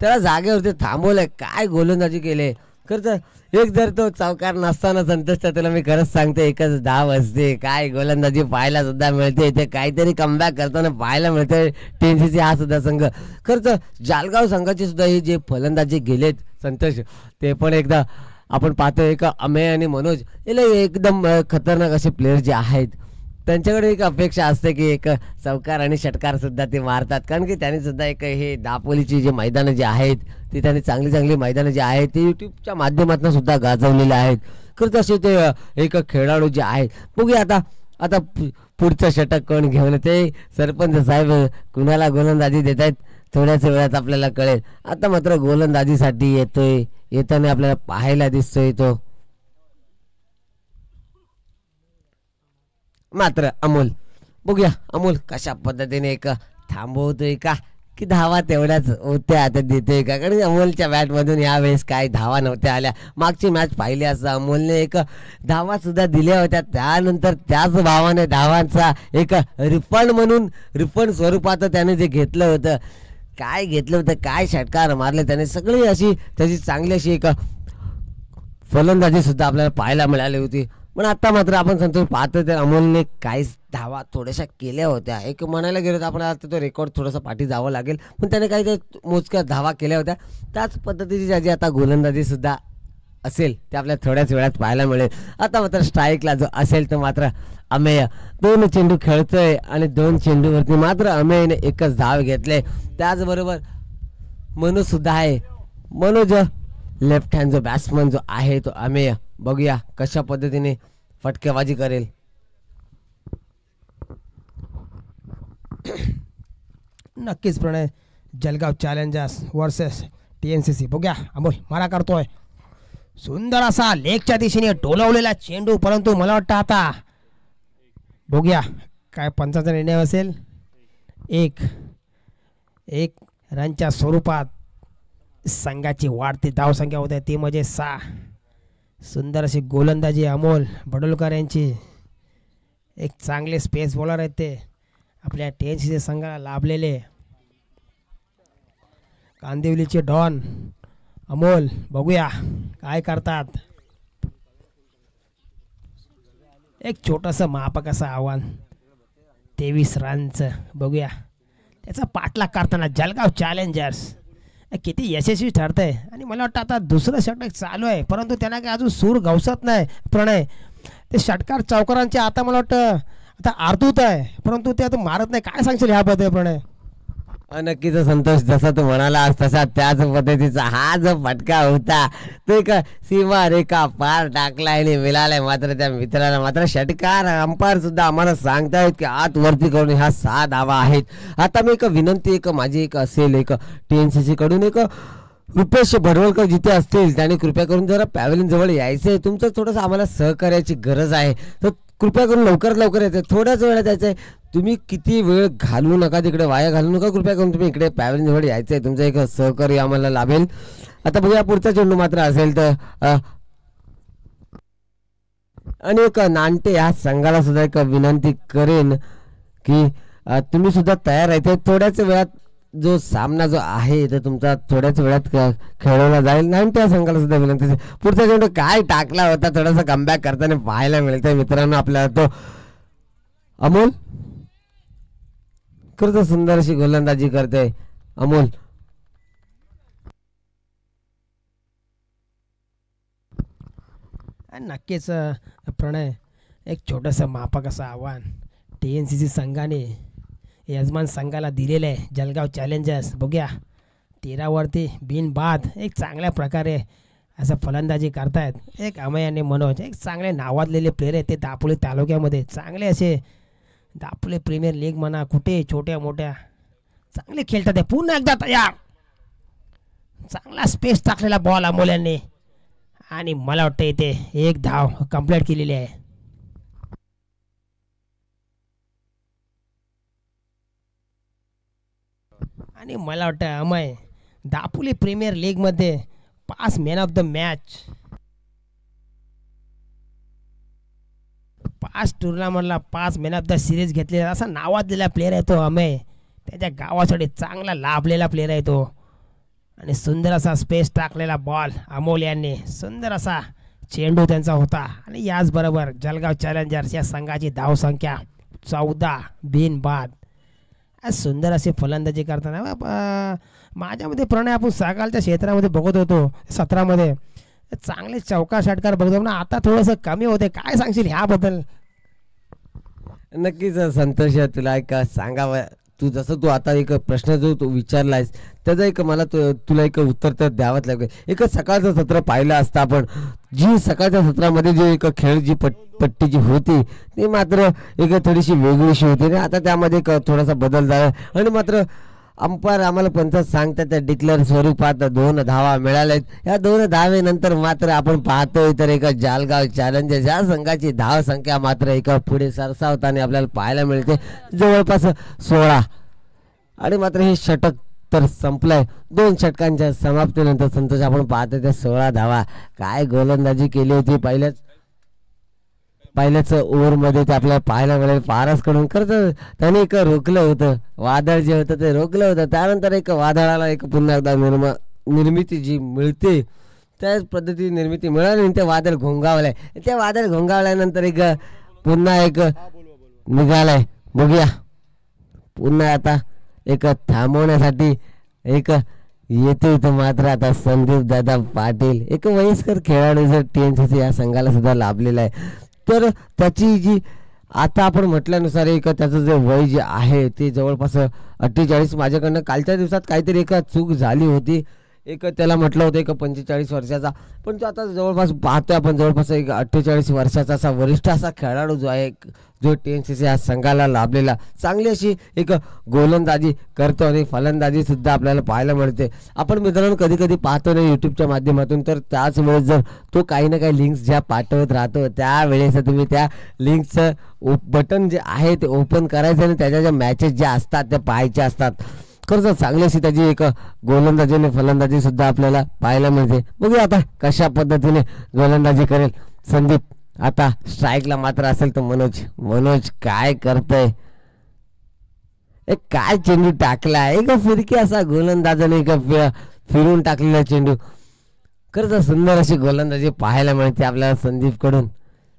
त्याला जागेवरती थांबवलंय, काय गोलंदाजी केले. खरंच एक जर तो चौकार नसताना संतोष तर त्याला मी खरंच सांगते एकच धाव असते. काय गोलंदाजी पाहायला सुद्धा मिळते, ते काहीतरी कमबॅक करताना पाहायला मिळते TNCC हा सुद्धा संघ. खरंच जालगाव संघाचे सुद्धा हे जे फलंदाजी गेलेत संतोष, ते पण एकदा आपण पाहतोय एक अमेय आणि मनोज याला एकदम खतरनाक असे प्लेयर जे आहेत त्यांच्याकडे एक अपेक्षा असते की एक चौकार आणि षटकार सुद्धा ते मारतात, कारण की त्यांनी सुद्धा एक हे दापोलीची जे मैदानं जे आहेत ती त्यांनी चांगली चांगली मैदानं जे आहेत ते YouTubeच्या माध्यमातून सुद्धा गाजवलेले आहेत. खरंच असे ते एक खेळाडू जे आहेत. बघूया आता पुढचं षटक कोण घेऊन ते सरपंच साहेब कुणाला गोलंदाजी देत आहेत थोड्याच वेळात आपल्याला कळेल. आता मात्र गोलंदाजीसाठी येताना आपल्याला पाहायला दिसतोय तो मात्र अमोल. बघूया अमोल कशा पद्धतीने एक थांबवतोय का की धावा तेवढ्याच होत्या आता देतोय का, कारण अमोलच्या बॅटमधून यावेळेस काय धावा नव्हत्या आल्या. मागची मॅच पाहिली असं अमोलने एक धावा सुद्धा दिल्या होत्या, त्यानंतर त्याच भावाने धावांचा एक रिफंड म्हणून रिफंड स्वरूपात त्याने जे घेतलं होतं, काय घेतलं होतं, काय षटकार मारले त्याने, सगळी अशी त्याची चांगली अशी एक फलंदाजी सुद्धा आपल्याला पाहायला मिळाली होती. पण आता मात्र आपण संतोष पाहतो तर अमोलने काही धावा थोड्याशा केल्या होत्या. एक म्हणायला गेलो तर आपण आता तो रेकॉर्ड थोडासा पाठी जावं लागेल, पण त्याने काही ते मोजक्या धावा केल्या होत्या. त्याच पद्धतीची ज्याची आता गोलंदाजी सुद्धा असेल ते आपल्याला थोड्याच वेळात पाहायला मिळेल. आता मात्र स्ट्राईकला जो असेल तर मात्र अमेय 2 चेंडू खेळतोय आणि 2 चेंडूवरती मात्र अमेयने एकच धाव घेतले. त्याचबरोबर मनोज सुद्धा आहे. मनोज लेफ्ट हँड जो बॅट्समन जो आहे तो अमेय, बघूया कशा पद्धतीने फटकेबाजी करेल. नक्कीच प्रणय, जळगाव चॅलेंजर्स वर्सेस TNCC. बघूया अमोल मारा करतोय. सुंदर असा लेगच्या दिशेने डोलवलेला चेंडू, परंतु मला वाटतं आता बघूया काय पंचाचा निर्णय असेल. एक रनच्या स्वरूपात संघाची वाढती धावसंख्या होते ती म्हणजे 6. सुंदर अशी गोलंदाजी अमोल बडोलकर यांची. एक चांगले स्पेस बॉलर आहेत ते आपल्या TNCC संघाला लाभलेले. कांदिवलीचे डॉन अमोल, बघूया काय करतात. एक छोटंसं मापक असं आव्हान 23 रनचं. बघूया त्याचा पाठलाग करताना जळगाव चॅलेंजर्स किती यशस्वी ठरतंय. आणि मला वाटतं आता दुसरं षटक चालू आहे, परंतु त्यांना काय अजून सूर गवसत नाही प्रणय. ते षटकार चौकारांचे आता मला वाटतं आता आरतूत आहे, परंतु ते आता मारत नाही. काय सांगशील ह्याबद्दल प्रणय? नक्कीच संतोष, जसा तू म्हणालास तसा त्याच पद्धतीचा हा जो फटका होता तो एक सीमा रेखा पार टाकलाय आणि मिळालाय मात्र त्या मित्राला. मात्र षटकार अंपायर सुद्धा आम्हाला सांगतायत की आत वरती करून ह्या 6 धावा आहेत. आता मी एक विनंती एक माझी एक असेल एक TNCC कडून एक रुपेश भडवलकर जिथे असतील त्यांनी कृपया करून जरा पॅव्हलियन जवळ यायचं आहे. तुमचं थोडंसं आम्हाला सहकार्याची गरज आहे, तर कृपया करून लवकरात लवकर यायचं आहे. थोड्याच वेळात यायचं आहे. तुम्ही किती वेळ घालवू नका, तिकडे वाया घालू नका. कृपया करून तुम्ही इकडे पॅव्हलियन जवळ यायचं आहे. तुमचं एक सहकार्य आम्हाला लाभेल. आता बघूया पुढचा चेंडू मात्र असेल तर आणि एक नानटे ह्या संघाला सुद्धा एक विनंती करेन की तुम्ही सुद्धा तयार राहायचे. थोड्याच वेळात जो सामना जो आहे तर तुमचा थोड्याच वेळात खेळवला जाईल. नानटे या संघाला सुद्धा विनंती. पुढचा चेंडू काय टाकला होता, थोडासा कमबॅक करताना पाहायला मिळतंय मित्रांनो आपल्याला. तो अमोल खरंच सुंदर अशी गोलंदाजी करते अमोल. नक्कीच प्रणय, एक छोटंसं मापक असं आव्हान TNCC संघाने यजमान संघाला दिलेलं आहे. जळगाव चॅलेंजर्स बघूया 13वरती बिनबाद एक चांगल्या प्रकारे असं फलंदाजी करतायत. एक अमय आणि मनोज एक चांगले नावाजलेले प्लेयर आहेत. ते दापोली तालुक्यामध्ये चांगले असे दापोली प्रीमियर लीग म्हणा कुठे छोट्या मोठ्या चांगले खेळतात. आहे पुन्हा एकदा तयार, चांगला स्पेस टाकलेला बॉल अमोल यांनी आणि मला वाटतं इथे एक धाव कंप्लीट केलेली आहे. आणि मला वाटतं अमय दापोली प्रीमियर लीगमध्ये 5 man of the match, 5 टुर्नामेंटला 5 man of the series घेतलेला असा नावाजलेला प्लेअर आहे तो अमय. त्याच्या गावासाठी चांगला लाभलेला प्लेअर आहे तो. आणि सुंदर असा स्पेस टाकलेला बॉल अमोल यांनी, सुंदर असा चेंडू त्यांचा होता. आणि याचबरोबर जळगाव चॅलेंजर्स या संघाची धावसंख्या 14 बिनबाद. सुंदर असे फलंदाजी करताना माझ्यामध्ये प्रणय आपण सकाळच्या क्षेत्रामध्ये बघत होतो 17मध्ये चांगले चौकार षटकार बघतो ना, आता थोडंसं कमी होते. काय सांगशील ह्याबद्दल? नक्कीच संतोष, तुला एक सांगावं, तू जसं तू आता एक प्रश्न जो तू विचारलायस त्याचं एक मला तुला एक उत्तर तर द्यावंच लागेल. एक सकाळचं सत्र पाहिलं असतं आपण, जी सकाळच्या सत्रामध्ये जी एक खेळ जी पट्टी जी होती ती मात्र एक थोडीशी वेगळीशी होती आणि आता त्यामध्ये एक थोडासा बदल झाला. आणि मात्र अंपायर आम्हाला पंच सांगतात त्या डिक्लेअर स्वरूपात 2 धावा मिळाल्यात. या 2 धावेनंतर मात्र आपण पाहतोय तर एक जळगाव चॅलेंजर्स या संघाची धाव संख्या मात्र एक पुढे सरसावताना आपल्याला पाहायला मिळते जवळपास 16. आणि मात्र हे षटक तर संपलंय. 2 षटकांच्या समाप्तीनंतर संतोष आपण पाहतोय त्या 16 धावा. काय गोलंदाजी केली होती पहिल्याच ओव्हरमध्ये ते आपल्याला पाहायला मिळेल. पारसकडून खरंच त्याने एक रोखलं होतं, वादळ जे होतं ते रोखलं होतं. त्यानंतर एक वादळाला एक पुन्हा एकदा निर्मिती जी मिळते त्याच पद्धतीची निर्मिती मिळाली आणि ते वादळ घोंगावलंय. ते वादळ घोंगावल्यानंतर एक पुन्हा एक निघालाय. बघूया पुन्हा आता एक थांबवण्यासाठी एक येतो इथं मात्र आता संदीप दादा पाटील, एक वयस्कर खेळाडू जर TNCC या संघाला सुद्धा लाभलेला आहे. तर त्याची जी आता आपण म्हटल्यानुसार एक त्याचं जे वय जे आहे ते जवळपास 48. माझ्याकडनं कालच्या दिवसात काहीतरी एक चूक झाली होती, एक त्याला म्हटलं होतं एक 45 वर्षाचा, पण तो आता जवळपास पाहतोय आपण जवळपास एक 48 वर्षाचा असा वरिष्ठ असा खेळाडू जो आहे जो TNCC या संघाला लाभलेला. चांगली अशी एक गोलंदाजी करतो आणि फलंदाजी सुद्धा आपल्याला पाहायला मिळते. आपण मित्रांनो कधी कधी पाहतो ना यूट्यूबच्या माध्यमातून, तर त्याच वेळेस जर तो काही ना काही लिंक्स ज्या पाठवत राहतो त्यावेळेस तुम्ही त्या लिंकचं बटन जे आहे ते ओपन करायचं आणि त्याच्या ज्या मॅचेस ज्या असतात त्या पाहायच्या असतात. खरंच चांगली अशी त्याची एक गोलंदाजी आणि फलंदाजी सुद्धा आपल्याला पाहायला मिळते. बघूया आता कशा पद्धतीने गोलंदाजी करेल संदीप. आता स्ट्राईकला मात्र असेल तर मनोज काय करतय, एक काय चेंडू टाकला, एक फिरकी असा गोलंदाजाने एक फिरून टाकलेला चेंडू. खरंच सुंदर अशी गोलंदाजी पाहायला मिळते आपल्याला संदीप कडून.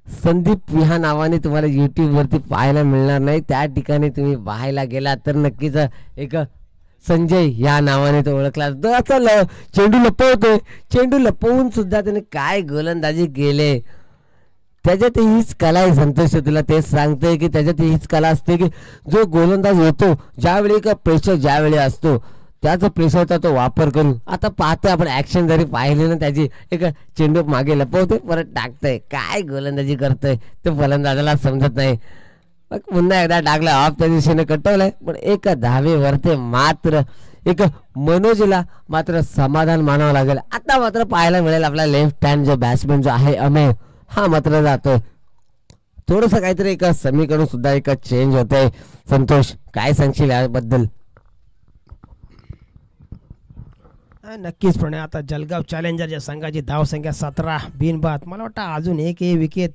संदीप ह्या नावाने तुम्हाला YouTube वरती पाहायला मिळणार नाही, त्या ठिकाणी तुम्ही पाहायला गेला तर नक्कीच एक संजय या नावाने तो ओळखला जातो. आता चेंडू लपवतोय, चेंडू लपवून सुद्धा त्याने काय गोलंदाजी केले. त्याच्यात हीच कला आहे संतोष, तुला तेच सांगतोय की त्याच्यात हीच कला असते की जो गोलंदाज येतो ज्यावेळी का प्रेशर ज्यावेळी असतो त्याच प्रेशरचा तो वापर करून, आता पाहतोय आपण ॲक्शन जरी पाहिली ना त्याची, एक चेंडू मागे लपवते परत टाकतंय, काय गोलंदाजी करतोय ते फलंदाजाला समजत नाही. मग पुन्हा एकदा टाकलं ऑफ त्या दिशेने कटवलंय, पण एक धावेवरती मात्र एक मनोजला मात्र समाधान मानावं लागेल. आता मात्र पाहायला मिळेल आपला लेफ्ट हँड जो बॅट्समॅन जो आहे अमेय, हा मात्र जातोय. थोडंसं काहीतरी एक समीकरण सुद्धा एक चेंज होतंय. संतोष काय सांगशील याबद्दल? नक्कीच पण आता जळगाव चॅलेंजरच्या संघाची धावसंख्या 17 बिनबाद. मला वाटतं अजून एक विकेट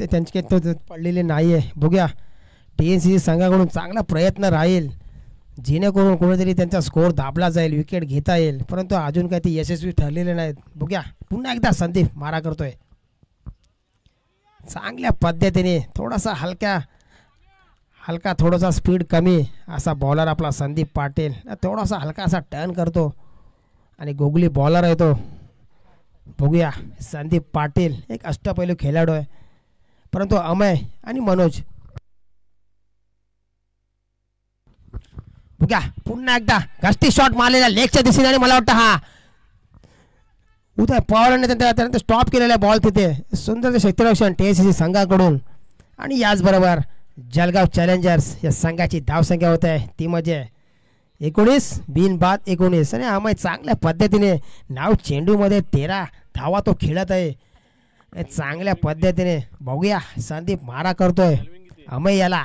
त्यांची पडलेले नाही आहे. बघूया TNCC संघाकडून चांगला प्रयत्न राहील जेणेकरून कुठेतरी त्यांचा स्कोअर दाबला जाईल, विकेट घेता येईल, परंतु अजून काही ते यशस्वी ठरलेले नाहीत. बघूया पुन्हा एकदा संदीप मारा करतोय चांगल्या पद्धतीने, थोडासा हलका थोडासा स्पीड कमी असा बॉलर आपला संदीप पाटील, थोडासा हलका असा टर्न करतो आणि गोगली बॉलर आहे तो. बघूया संदीप पाटील एक अष्टपैलू खेळाडू आहे, परंतु अमय आणि मनोज. बघा पुन्हा एकदा घाष्टी शॉट मारलेला लेगच्या दिशेने आणि मला वाटतं हा उदय पवारांनी त्यानंतर स्टॉप केलेला बॉल तिथे. सुंदर क्षेत्ररक्षण TNCC संघाकडून. आणि याचबरोबर जळगाव चॅलेंजर्स या संघाची धावसंख्या होत आहे ती म्हणजे 19 बिनबाद 19. आणि अमय चांगल्या पद्धतीने नाव चेंडूमध्ये 13 धावा तो खेळत आहे चांगल्या पद्धतीने. बघूया संदीप मारा करतोय अमय याला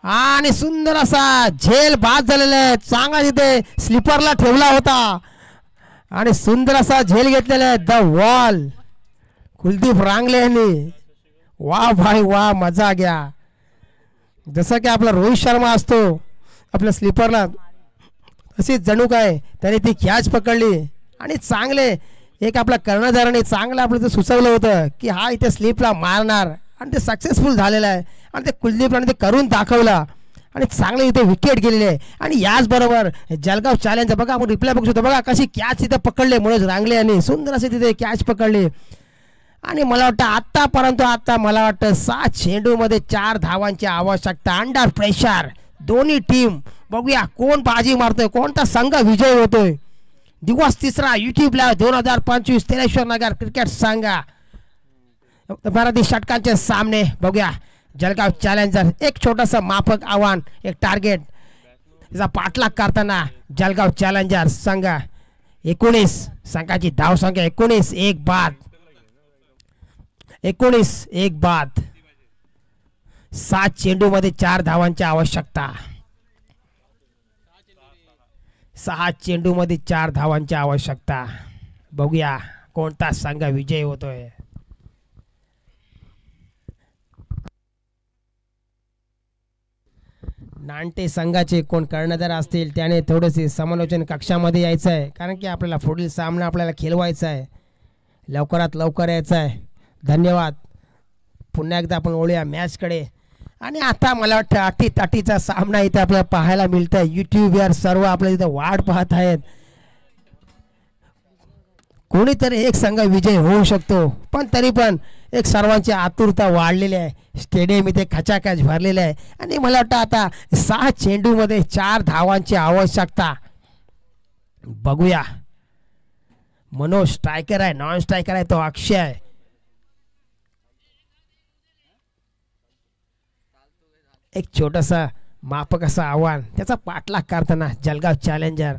आणि सुंदर असा झेल बाद झालेला आहे. चांगला तिथे स्लीपरला ठेवला होता आणि सुंदर असा झेल घेतलेला आहे द वॉल कुलदीप रांगले यांनी. वा भाई वा, मजा घ्या. जसं की आपला रोहित शर्मा असतो आपल्या स्लीपरला, अशी जणू काय त्याने ती कॅच पकडली आणि चांगले एक आपल्या कर्णधाराने चांगलं आपलं ते सुचवलं होतं की हा इथे स्लीपला मारणार आणि ते सक्सेसफुल झालेलं आहे. आणि ते कुलदीपने ते करून दाखवला आणि चांगले इथे विकेट गेलेले आहे. आणि याचबरोबर जळगाव चॅलेंजर बघा आपण रिप्लाय बघू शकतो, बघा कशी कॅच तिथे पकडले मनोज रांगले यांनी, सुंदर असे तिथे कॅच पकडले. आणि मला वाटतं आत्तापर्यंत मला वाटतं 7 चेंडूमध्ये 4 धावांची आवश्यकता. अंडर प्रेशर दोन्ही टीम. बघूया कोण बाजी मारतोय, कोणता संघ विजय होतोय. दिवस 3 यूट्यूबला 2025 तेलेश्वर नगर क्रिकेट संघ मराठी षटकांचे सामने. बघूया जळगाव चॅलेंजर एक छोटंसं माफक आव्हान, एक टार्गेट त्याचा पाठलाग करताना जळगाव चॅलेंजर संघ 19 संघाची धावसंख्या 19 एक बाद 7 चेंडूमध्ये 4 धावांची आवश्यकता. 6 चेंडूमध्ये 4 धावांची आवश्यकता. बघूया कोणता संघ विजय होतोय. नांटे संघाचे कोण कर्णधार असतील त्याने थोडेसे समालोचन कक्षामध्ये यायचं आहे, कारण की आपल्याला पुढील सामना आपल्याला खेळवायचा आहे, लवकरात लवकर यायचं आहे. धन्यवाद. पुन्हा एकदा आपण वळूया मॅचकडे. आणि आता मला वाटतं अटीतटीचा सामना इथे आपल्याला पाहायला मिळत आहे. यूट्यूबवर सर्व आपल्या इथे वाट पाहत आहेत. कोणीतरी एक संघ विजय होऊ शकतो, पण तरी पण एक सर्वांची आतुरता वाढलेली आहे. स्टेडियम इथे खचाखच भरलेलं आहे. आणि मला वाटतं आता 6 चेंडूमध्ये 4 धावांची आवश्यकता. बघूया मनोज स्ट्रायकर आहे, नॉन स्ट्रायकर आहे तो अक्षय आहे. एक छोटंसं माफक असं आव्हान, त्याचा पाठलाग करताना जळगाव चॅलेंजर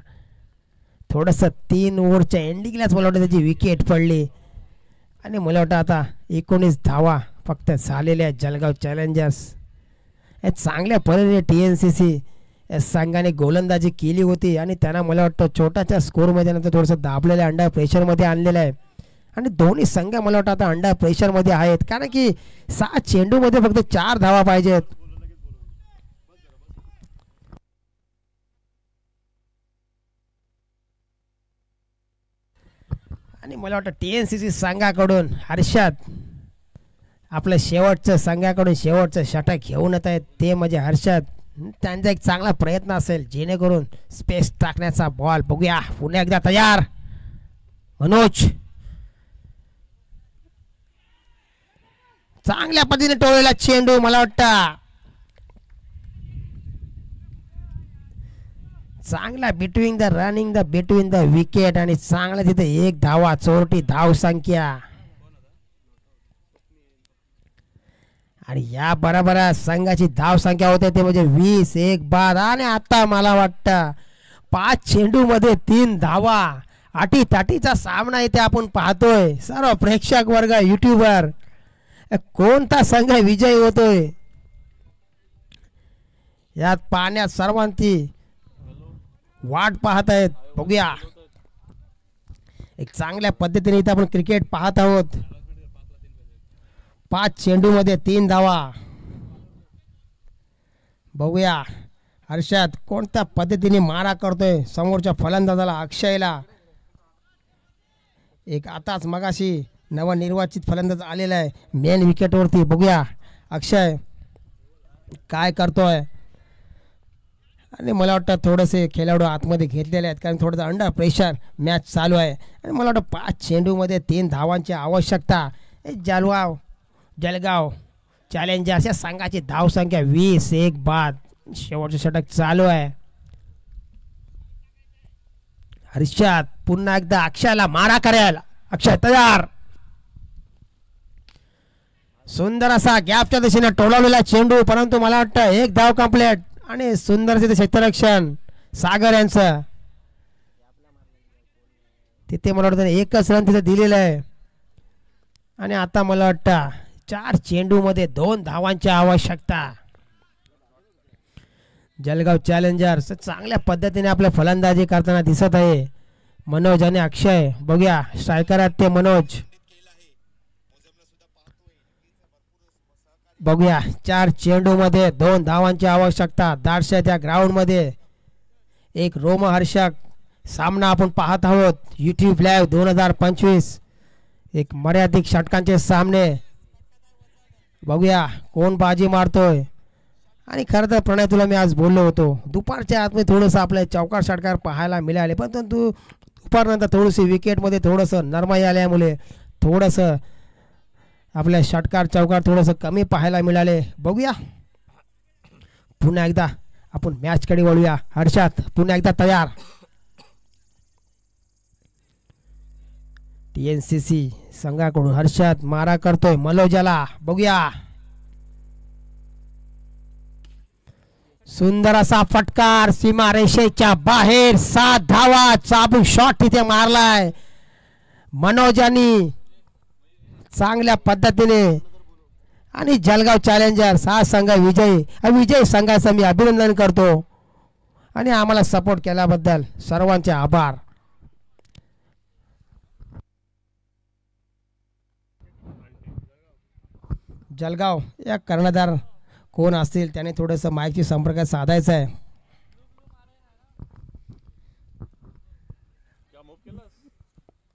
थोडंसं 3 ओव्हरच्या एंडिंगलाच मला वाटतं त्याची विकेट पडली. आणि मला वाटतं आता 19 धावा फक्त झालेल्या जळगाव चॅलेंजर्स. हे चांगल्या पद्धतीने TNCC संघाने गोलंदाजी केली होती आणि त्यांना मला वाटतं छोट्याच्या स्कोअरमध्ये नंतर थोडंसं दाबलेलं अंडर प्रेशरमध्ये आणलेलं आहे. आणि दोन्ही संघ मला वाटतं आता अंडर प्रेशरमध्ये आहेत, कारण की 6 चेंडूमध्ये फक्त 4 धावा पाहिजेत. आणि मला वाटतं TNCC संघाकडून हर्षद आपल्या संघाकडून शेवटचं षटक घेऊन येत आहेत, ते म्हणजे हर्षद. त्यांचा एक चांगला प्रयत्न असेल जेणेकरून स्पेस टाकण्याचा बॉल. बघूया पुन्हा एकदा तयार मनोज. चांगल्या पद्धतीने टोळलेला चेंडू, मला वाटतं चांगला बिटवीन द विकेट आणि चांगला तिथे एक धावा, चोरटी धाव संख्या आणि या बरोबर संघाची धाव संख्या होते ते म्हणजे 20 बाद. आणि आता मला वाटतं 5 चेंडू मध्ये 3 धावा, आटी ताटीचा सामना इथे आपण पाहतोय. सर्व प्रेक्षक वर्ग, युट्यूबर, कोणता संघ विजयी होतोय यात पाहण्यात सर्वांची वाट पाहत आहेत. बघूया, एक चांगल्या पद्धतीने इथे आपण क्रिकेट पाहत आहोत. 5 चेंडू मध्ये 3 धावा. बघूया हर्षद कोणत्या पद्धतीने मारा करतोय समोरच्या फलंदाजाला, अक्षयला. एक आताच मगाशी नवनिर्वाचित फलंदाज आलेला आहे मेन विकेटवरती. बघूया अक्षय काय करतोय. आणि मला वाटतं थोडेसे खेळाडू आतमध्ये घेतलेले आहेत कारण थोडंसं अंडर प्रेशर मॅच चालू आहे. आणि मला वाटतं 5 चेंडूमध्ये 3 धावांची आवश्यकता. जळगाव चॅलेंजर्स या संघाची धावसंख्या 20 बाद. शेवटचे षटक चालू आहे. हर्षद पुन्हा एकदा अक्षयला मारा करेल. अक्षय तयार. सुंदर असा गॅपच्या दिशेने टोलवलेला चेंडू, परंतु मला वाटतं 1 धाव कंप्लीट. आणि सुंदर तिथे क्षेत्ररक्षण सागर यांचं. तिथे मला वाटतं 1च रन तिथे दिलेलं आहे. आणि आता मला वाटतं 4 चेंडू मध्ये 2 धावांची आवश्यकता. जळगाव चॅलेंजर्स चांगल्या पद्धतीने आपल्या फलंदाजी करताना दिसत आहे. मनोज आणि अक्षय. बघूया स्ट्रायकर आहेत ते मनोज. बघूया 4 चेंडू मध्ये 2 धावांची आवश्यकता. दाडशा त्या ग्राउंड मध्ये एक रोमहर्षक सामना आपण पाहत आहोत. YouTube live 2025. एक मर्यादित षटकांचे सामने. बघूया कोण बाजी मारतोय. आणि खरं तर प्रणय, तुला मी आज बोललो होतो दुपारच्या आतमध्ये थोडंसं आपल्या चौकार षटकार पाहायला मिळाले, पण तू दुपारनंतर थोडीशी विकेटमध्ये थोडंसं नरमाई आल्यामुळे थोडंसं आपल्या षटकार चौकार थोडंसं कमी पाहायला मिळाले. बघूया पुन्हा एकदा आपण मॅचकडे वळूया. हर्षद पुन्हा एकदा तयार. TNCC संघाकडून हर्षद मारा करतोय मनोजाला. बघूया सुंदर असा फटकार सीमा रेषेच्या बाहेर. 7 धावा. चाबूक शॉट तिथे मारलाय मनोजानी चांगल्या पद्धतीने. आणि जळगाव चॅलेंजर्स हा संघ विजयी संघाचं मी अभिनंदन करतो. आणि आम्हाला सपोर्ट केल्याबद्दल सर्वांचे आभार. जळगाव या कर्णधार कोण असतील त्याने थोडंसं माईकशी संपर्क साधायचा आहे.